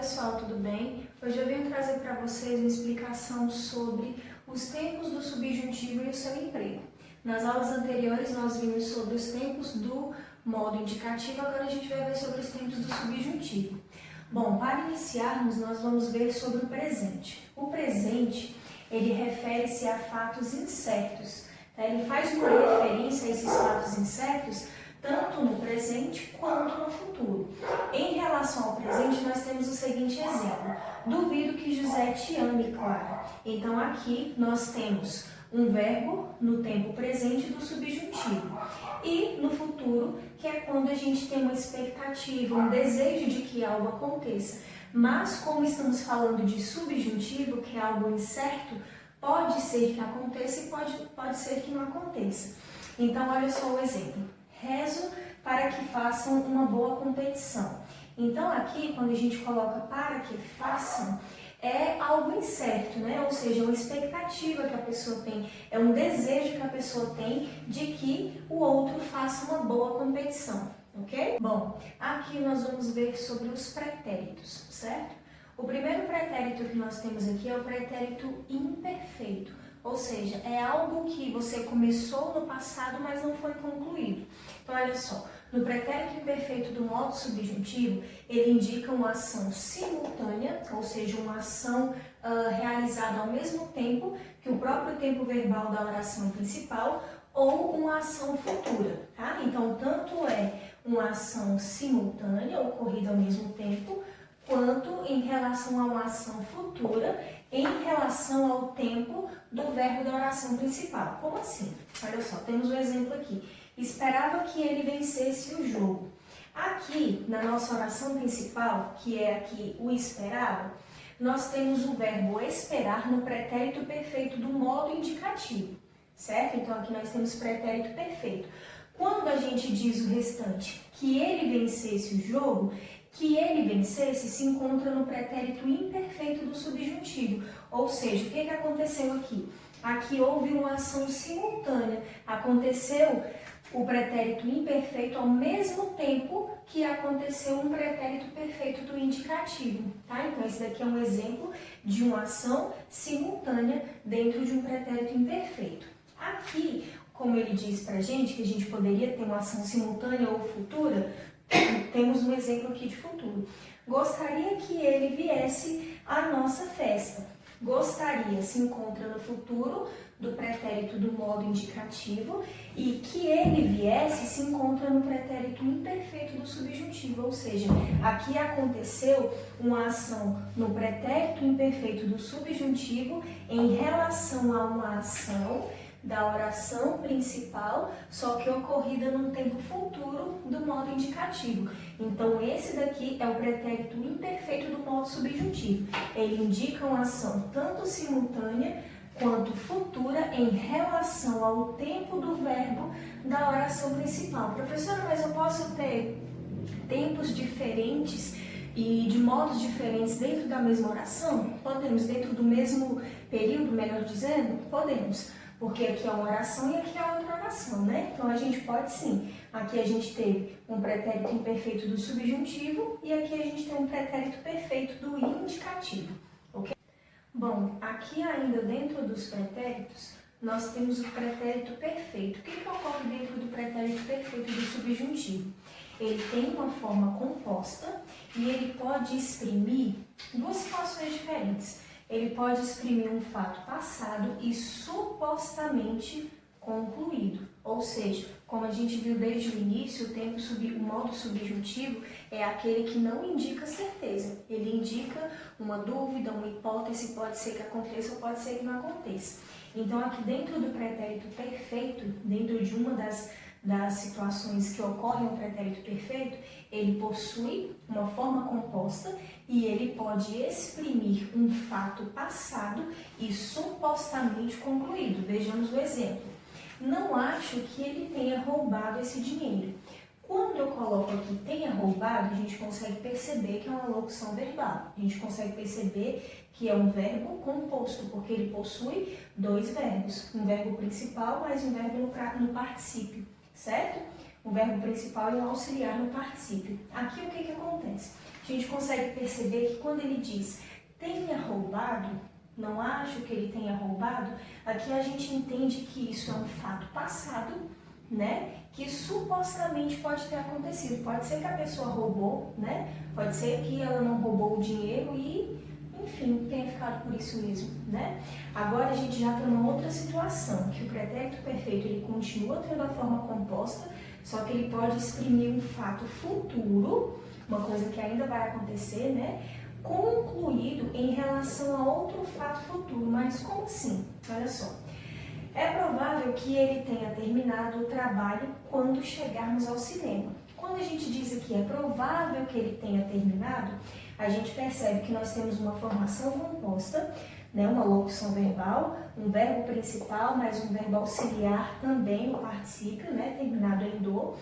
pessoal, tudo bem? Hoje eu venho trazer para vocês uma explicação sobre os tempos do subjuntivo e o seu emprego. Nas aulas anteriores nós vimos sobre os tempos do modo indicativo, agora a gente vai ver sobre os tempos do subjuntivo. Bom, para iniciarmos nós vamos ver sobre o presente. O presente, ele refere-se a fatos incertos, tá? Ele faz uma referência a esses fatos incertos tanto no presente quanto no futuro. Em relação ao presente, nós temos o seguinte exemplo. Duvido que José te ame, Clara. Então, aqui nós temos um verbo no tempo presente do subjuntivo. E no futuro, que é quando a gente tem uma expectativa, um desejo de que algo aconteça. Mas, como estamos falando de subjuntivo, que é algo incerto, pode ser que aconteça e pode ser que não aconteça. Então, olha só o exemplo. Rezo para que façam uma boa competição. Então, aqui, quando a gente coloca para que façam, é algo incerto, né? Ou seja, uma expectativa que a pessoa tem, é um desejo que a pessoa tem de que o outro faça uma boa competição, ok? Bom, aqui nós vamos ver sobre os pretéritos, certo? O primeiro pretérito que nós temos aqui é o pretérito imperfeito. Ou seja, é algo que você começou no passado, mas não foi concluído. Então, olha só, no pretérito imperfeito do modo subjuntivo, ele indica uma ação simultânea, ou seja, uma ação realizada ao mesmo tempo que o próprio tempo verbal da oração principal ou uma ação futura, tá? Então, tanto é uma ação simultânea, ocorrida ao mesmo tempo, quanto em relação a uma ação futura, em relação ao tempo do verbo da oração principal. Como assim? Olha só, temos um exemplo aqui. Esperava que ele vencesse o jogo. Aqui, na nossa oração principal, que é aqui o esperava, nós temos o verbo esperar no pretérito perfeito do modo indicativo, certo? Então, aqui nós temos pretérito perfeito. Quando a gente diz o restante, que ele vencesse o jogo, que ele vencesse se encontra no pretérito imperfeito do subjuntivo. Ou seja, o que aconteceu aqui? Aqui houve uma ação simultânea. Aconteceu o pretérito imperfeito ao mesmo tempo que aconteceu um pretérito perfeito do indicativo, tá? Então, esse daqui é um exemplo de uma ação simultânea dentro de um pretérito imperfeito. Aqui, como ele diz pra gente, que a gente poderia ter uma ação simultânea ou futura, temos um exemplo aqui de futuro. Gostaria que ele viesse à nossa festa. Gostaria se encontra no futuro do pretérito do modo indicativo e que ele viesse se encontra no pretérito imperfeito do subjuntivo, ou seja, aqui aconteceu uma ação no pretérito imperfeito do subjuntivo em relação a uma ação da oração principal, só que ocorrida num tempo futuro do modo indicativo. Então, esse daqui é o pretérito imperfeito do modo subjuntivo. Ele indica uma ação tanto simultânea quanto futura em relação ao tempo do verbo da oração principal. Professora, mas eu posso ter tempos diferentes e de modos diferentes dentro da mesma oração? Podemos, dentro do mesmo período, melhor dizendo? Podemos. Porque aqui é uma oração e aqui é outra oração, né? Então, a gente pode sim. Aqui a gente teve um pretérito imperfeito do subjuntivo e aqui a gente tem um pretérito perfeito do indicativo, ok? Bom, aqui ainda dentro dos pretéritos, nós temos o pretérito perfeito. O que ocorre dentro do pretérito perfeito do subjuntivo? Ele tem uma forma composta e ele pode exprimir duas situações diferentes. Ele pode exprimir um fato passado e supostamente concluído. Ou seja, como a gente viu desde o início, o modo subjuntivo é aquele que não indica certeza. Ele indica uma dúvida, uma hipótese, pode ser que aconteça ou pode ser que não aconteça. Então, aqui dentro do pretérito perfeito, dentro de uma das situações que ocorrem no pretérito perfeito, ele possui uma forma composta e ele pode exprimir um fato passado e supostamente concluído. Vejamos o exemplo. Não acho que ele tenha roubado esse dinheiro. Quando eu coloco aqui tenha roubado, a gente consegue perceber que é uma locução verbal. A gente consegue perceber que é um verbo composto, porque ele possui dois verbos. Um verbo principal mais um verbo no particípio, certo? O verbo principal e o auxiliar no particípio. Aqui o que acontece? a gente consegue perceber que quando ele diz tenha roubado, não acho que ele tenha roubado, aqui a gente entende que isso é um fato passado, né? Que supostamente pode ter acontecido. Pode ser que a pessoa roubou, né? Pode ser que ela não roubou o dinheiro e, enfim, tenha ficado por isso mesmo, né? Agora a gente já tem uma outra situação, que o pretérito perfeito ele continua tendo a forma composta, só que ele pode exprimir um fato futuro, uma coisa que ainda vai acontecer, né? Concluído em relação a outro fato futuro. Mas como assim? Olha só. É provável que ele tenha terminado o trabalho quando chegarmos ao cinema. Quando a gente diz aqui é provável que ele tenha terminado, a gente percebe que nós temos uma formação composta, né, uma locução verbal, um verbo principal, mais um verbo auxiliar também, o particípio, né, terminado em do,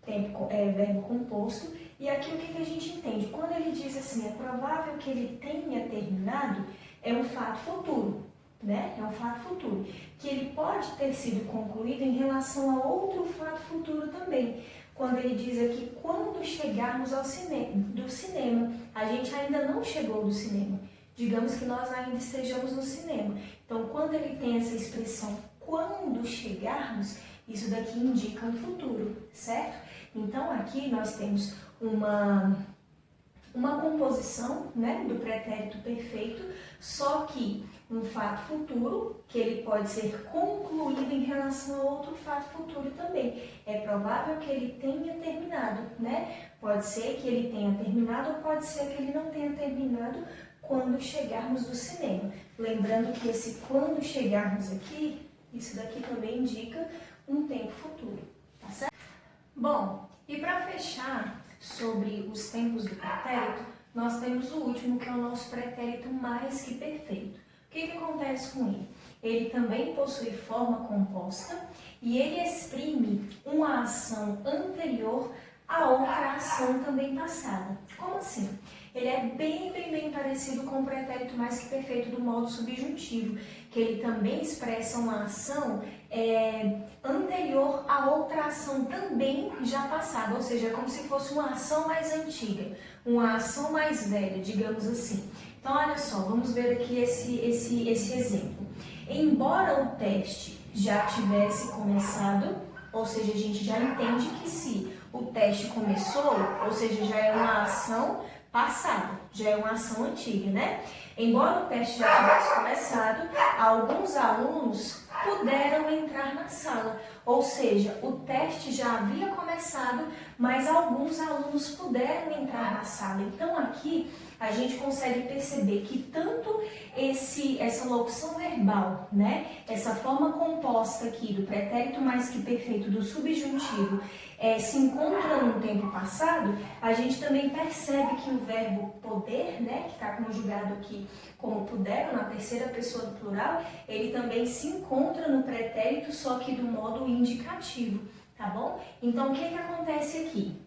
verbo composto. E aqui o que a gente entende? Quando ele diz assim, é provável que ele tenha terminado, é um fato futuro, né? É um fato futuro, que ele pode ter sido concluído em relação a outro fato futuro também. Quando ele diz aqui, quando chegarmos ao cinema, a gente ainda não chegou do cinema. Digamos que nós ainda estejamos no cinema. Então, quando ele tem essa expressão, quando chegarmos, isso daqui indica um futuro, certo? Então, aqui nós temos uma composição, né, do pretérito perfeito, só que um fato futuro, que ele pode ser concluído em relação a outro fato futuro também. É provável que ele tenha terminado, né? Pode ser que ele tenha terminado ou pode ser que ele não tenha terminado quando chegarmos do cinema. Lembrando que esse quando chegarmos aqui, isso daqui também indica um tempo futuro, tá certo? Bom, e para fechar sobre os tempos do pretérito, nós temos o último, que é o nosso pretérito mais que perfeito. O que acontece com ele? Ele também possui forma composta e ele exprime uma ação anterior a outra ação também passada. Como assim? Ele é bem parecido com o pretérito mais que perfeito do modo subjuntivo, que ele também expressa uma ação anterior a outra ação também já passada, ou seja, é como se fosse uma ação mais antiga, uma ação mais velha, digamos assim. Então, olha só, vamos ver aqui esse exemplo. Embora o teste já tivesse começado, ou seja, a gente já entende que se o teste começou, ou seja, já é uma ação passada, já é uma ação antiga, né? Embora o teste já tivesse começado, alguns alunos puderam entrar na sala, ou seja, o teste já havia começado, mas alguns alunos puderam entrar na sala. Então aqui a gente consegue perceber que tanto essa locução verbal, né, essa forma composta aqui do pretérito mais que perfeito do subjuntivo se encontra no tempo passado, a gente também percebe que o verbo poder, né, que está conjugado aqui como puderam, na terceira pessoa do plural, ele também se encontra no pretérito, só que do modo indicativo, tá bom? Então, o que acontece aqui?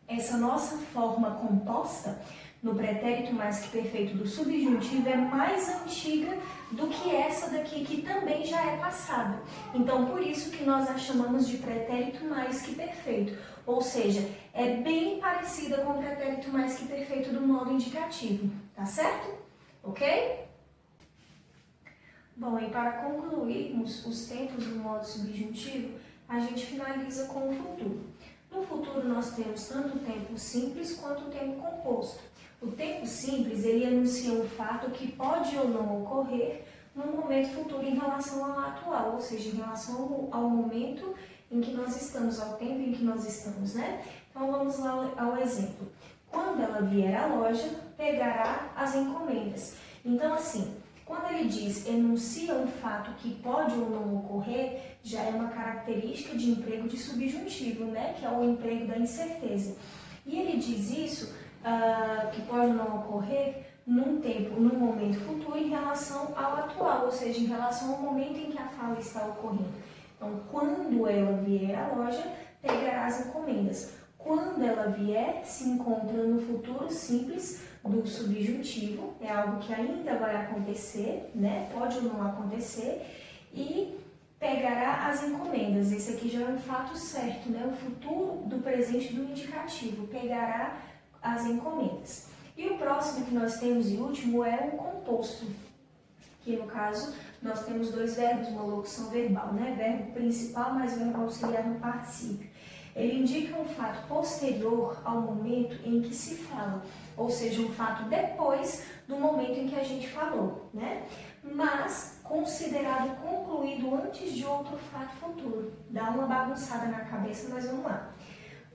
Essa nossa forma composta no pretérito mais que perfeito do subjuntivo é mais antiga do que essa daqui, que também já é passada. Então, por isso que nós a chamamos de pretérito mais que perfeito. Ou seja, é bem parecida com o pretérito mais que perfeito do modo indicativo, tá certo? Ok? Bom, e para concluirmos os tempos do modo subjuntivo, a gente finaliza com o futuro. No futuro, nós temos tanto o tempo simples quanto o tempo composto. O tempo simples, ele anuncia um fato que pode ou não ocorrer no momento futuro em relação ao atual, ou seja, em relação ao momento em que nós estamos, ao tempo em que nós estamos, né? Então, vamos lá ao exemplo. Quando ela vier à loja, pegará as encomendas. Então, assim, quando ele diz enuncia um fato que pode ou não ocorrer, já é uma característica de emprego de subjuntivo, né? Que é o emprego da incerteza. E ele diz isso, que pode ou não ocorrer num momento futuro em relação ao atual, ou seja, em relação ao momento em que a fala está ocorrendo. Então, quando ela vier à loja, pegará as encomendas. Quando ela vier, se encontra no futuro simples do subjuntivo, é algo que ainda vai acontecer, né? Pode ou não acontecer, e pegará as encomendas. Esse aqui já é um fato certo, né? O futuro do presente do indicativo, pegará as encomendas. E o próximo que nós temos e último é um composto, que no caso nós temos dois verbos, uma locução verbal, né? Verbo principal mais verbo auxiliar no particípio. Ele indica um fato posterior ao momento em que se fala, ou seja, um fato depois do momento em que a gente falou, né? Mas considerado concluído antes de outro fato futuro. Dá uma bagunçada na cabeça, mas vamos lá.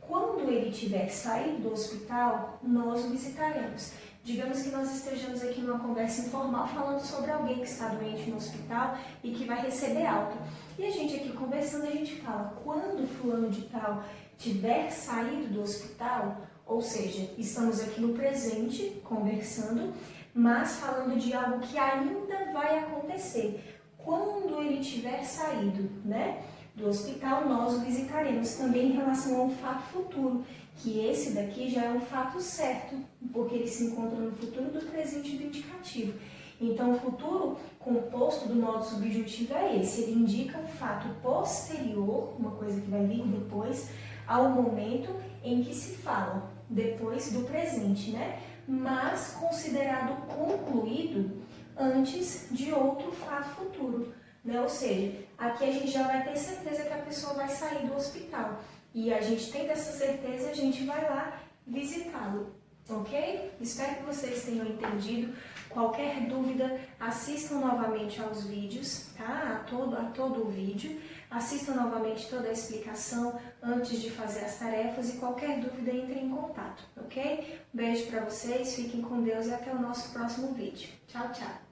Quando ele tiver saído do hospital, nós o visitaremos. Digamos que nós estejamos aqui numa conversa informal falando sobre alguém que está doente no hospital e que vai receber alta. E a gente aqui conversando, a gente fala, quando fulano de tal tiver saído do hospital, ou seja, estamos aqui no presente conversando, mas falando de algo que ainda vai acontecer. Quando ele tiver saído, né, do hospital, nós o visitaremos. Também em relação a um fato futuro, que esse daqui já é um fato certo, porque ele se encontra no futuro do presente e do indicativo. Então, o futuro composto do modo subjuntivo é esse. Ele indica um fato posterior, uma coisa que vai vir depois, ao momento em que se fala, depois do presente, né? Mas considerado concluído antes de outro fato futuro, né? Ou seja, aqui a gente já vai ter certeza que a pessoa vai sair do hospital. E a gente tendo essa certeza, a gente vai lá visitá-lo, ok? Espero que vocês tenham entendido. Qualquer dúvida, assistam novamente aos vídeos, tá? A todo o vídeo. Assistam novamente toda a explicação antes de fazer as tarefas e qualquer dúvida, entre em contato, ok? Beijo para vocês, fiquem com Deus e até o nosso próximo vídeo. Tchau, tchau!